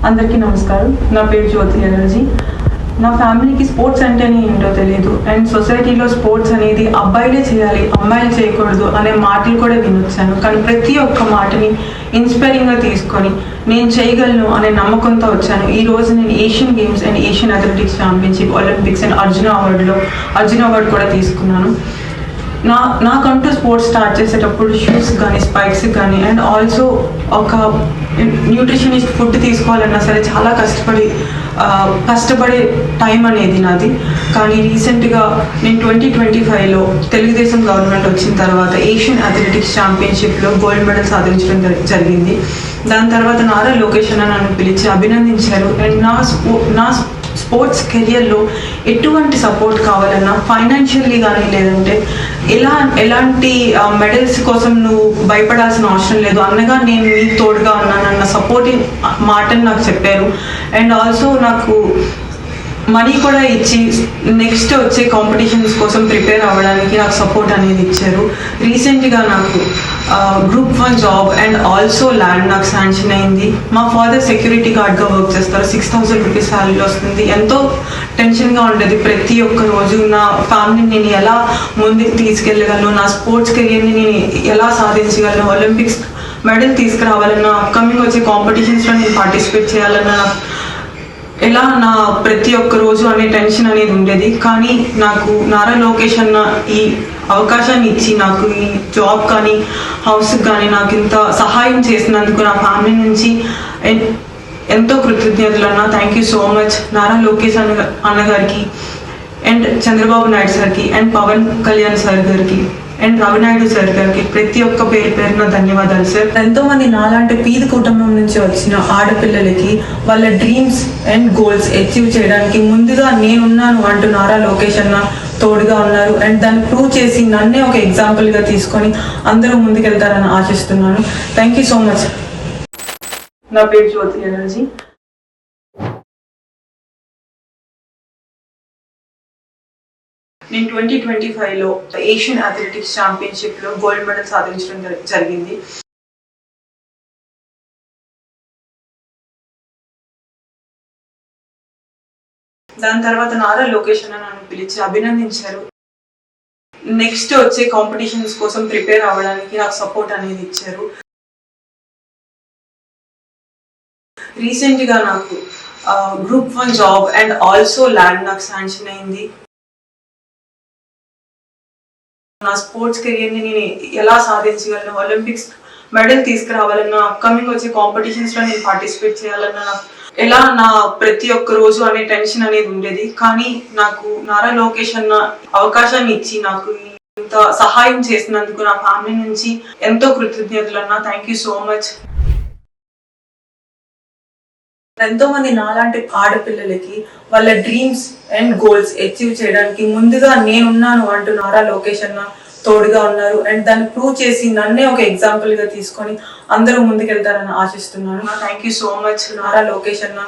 అందరికీ నమస్కారం. నా పేరు జ్యోతి ఎనర్జీ. నా ఫ్యామిలీకి స్పోర్ట్స్ అంటేనే ఏంటో తెలియదు. అండ్ సొసైటీలో స్పోర్ట్స్ అనేది అబ్బాయిలే చేయాలి, అమ్మాయిలు చేయకూడదు అనే మాటలు కూడా వినొచ్చాను. కానీ ప్రతి ఒక్క మాటని ఇన్స్పైరింగ్గా తీసుకొని నేను చేయగలను అనే నమ్మకంతో వచ్చాను. ఈరోజు నేను Asian games and Asian athletics championship, Olympics and Arjuna award కూడా తీసుకున్నాను. నాకంటూ స్పోర్ట్స్ స్టార్ట్ చేసేటప్పుడు షూస్ కానీ స్పైక్స్ కానీ అండ్ ఆల్సో ఒక న్యూట్రిషనిస్ట్ ఫుడ్ తీసుకోవాలన్నా సరే చాలా కష్టపడే టైం అనేది నాది. కానీ రీసెంట్గా నేను 2025లో తెలుగుదేశం గవర్నమెంట్ వచ్చిన తర్వాత ఏషియన్ అథ్లెటిక్స్ ఛాంపియన్షిప్లో గోల్డ్ మెడల్ సాధించడం జరిగింది. దాని తర్వాత నారా లోకేష్ అన్న నన్ను పిలిచి అభినందించారు. అండ్ నా స్పోర్ట్స్ కెరియర్లో ఎటువంటి సపోర్ట్ కావాలన్నా ఫైనాన్షియల్లీ కానీ లేదంటే ఎలాంటి మెడల్స్ కోసం నువ్వు భయపడాల్సిన అవసరం లేదు, అన్నగా నేను నీకు తోడుగా ఉన్నానన్న సపోర్టింగ్ మాటను నాకు చెప్పారు. అండ్ ఆల్సో నాకు మనీ కూడా ఇచ్చి నెక్స్ట్ వచ్చే కాంపిటీషన్స్ కోసం ప్రిపేర్ అవ్వడానికి నాకు సపోర్ట్ అనేది ఇచ్చారు. రీసెంట్గా నాకు group 1 job and also land నాకు శాంక్షన్ అయింది. మా ఫాదర్ సెక్యూరిటీ గార్డ్గా వర్క్ చేస్తారు. 6,000 రూపీస్ శాలరీ వస్తుంది. ఎంతో టెన్షన్గా ఉండేది ప్రతి ఒక్క రోజు. నా ఫ్యామిలీని నేను ఎలా ముందుకు తీసుకెళ్ళగలను, నా స్పోర్ట్స్ కెరియర్ని నేను ఎలా సాధించగలను, ఒలింపిక్స్ మెడల్ తీసుకురావాలన్నా, అప్కమింగ్ వచ్చే కాంపిటీషన్స్లో నేను పార్టిసిపేట్ చేయాలన్నా, ఎలా నా ప్రతి ఒక్క రోజు అనే టెన్షన్ అనేది ఉండేది. కానీ నాకు నారా లోకేష్ అన్న ఈ అవకాశాన్ని ఇచ్చి నాకు ఈ జాబ్ కానీ హౌస్కి కానీ నాకు ఇంత సహాయం చేసినందుకు నా ఫ్యామిలీ నుంచి ఎంతో కృతజ్ఞతలు అన్న. Thank you so much Nara Lokesh అన్నగారికి అండ్ చంద్రబాబు నాయుడు సార్కి అండ్ పవన్ కళ్యాణ్ సార్ గారికి అండ్ రవినాయుడు సార్ గారికి ప్రతి ఒక్క పేరున ధన్యవాదాలు సార్. ఎంతో మంది నాలాంటి పీద కుటుంబం నుంచి వచ్చిన ఆడపిల్లలకి వాళ్ళ డ్రీమ్స్ అండ్ గోల్స్ అచీవ్ చేయడానికి ముందుగా నేనున్నాను అంటూ నారా లోకేష్ అన్న తోడుగా ఉన్నారు. అండ్ దాన్ని ప్రూవ్ చేసి నన్నే ఒక ఎగ్జాంపుల్గా తీసుకొని అందరూ ముందుకెళ్తారని ఆశిస్తున్నాను. Thank you so much. నా పేరు జ్యోతి ఎనర్జీ. నేను 2025లో ఏషియన్ అథ్లెటిక్స్ ఛాంపియన్షిప్లో గోల్డ్ మెడల్ సాధించడం జరిగింది. దాని తర్వాత నారా లోకేష్ అన్న నన్ను పిలిచి అభినందించారు. నెక్స్ట్ వచ్చే కాంపిటీషన్స్ కోసం ప్రిపేర్ అవ్వడానికి నాకు సపోర్ట్ అనేది ఇచ్చారు. రీసెంట్గా నాకు group 1 job and also land నాకు శాంక్షన్ అయింది. నా స్పోర్ట్స్ కెరియర్ని నేను ఎలా సాధించగలను, ఒలింపిక్స్ మెడల్ తీసుకురావాలన్నా, అప్కమింగ్ వచ్చే కాంపిటీషన్స్లో నేను పార్టిసిపేట్ చేయాలన్నా, ఎలా నా ప్రతి ఒక్క రోజు అనే టెన్షన్ అనేది ఉండేది. కానీ నాకు నారా లోకేష్ అన్న అవకాశాన్ని ఇచ్చి నాకు ఇంత సహాయం చేసినందుకు నా ఫ్యామిలీ నుంచి ఎంతో కృతజ్ఞతలు అన్న. Thank you so much. ఎంతో మంది నాలాంటి ఆడపిల్లలకి వాళ్ళ డ్రీమ్స్ అండ్ గోల్స్ అచీవ్ చేయడానికి ముందుగా నేనున్నాను అంటూ నారా లోకేష్ అన్న తోడుగా ఉన్నారు. అండ్ దాన్ని ప్రూవ్ చేసి నన్నే ఒక ఎగ్జాంపుల్గా తీసుకొని అందరూ ముందుకెళ్తారని ఆశిస్తున్నాను. Thank you so much Nara Lokesh అన్న.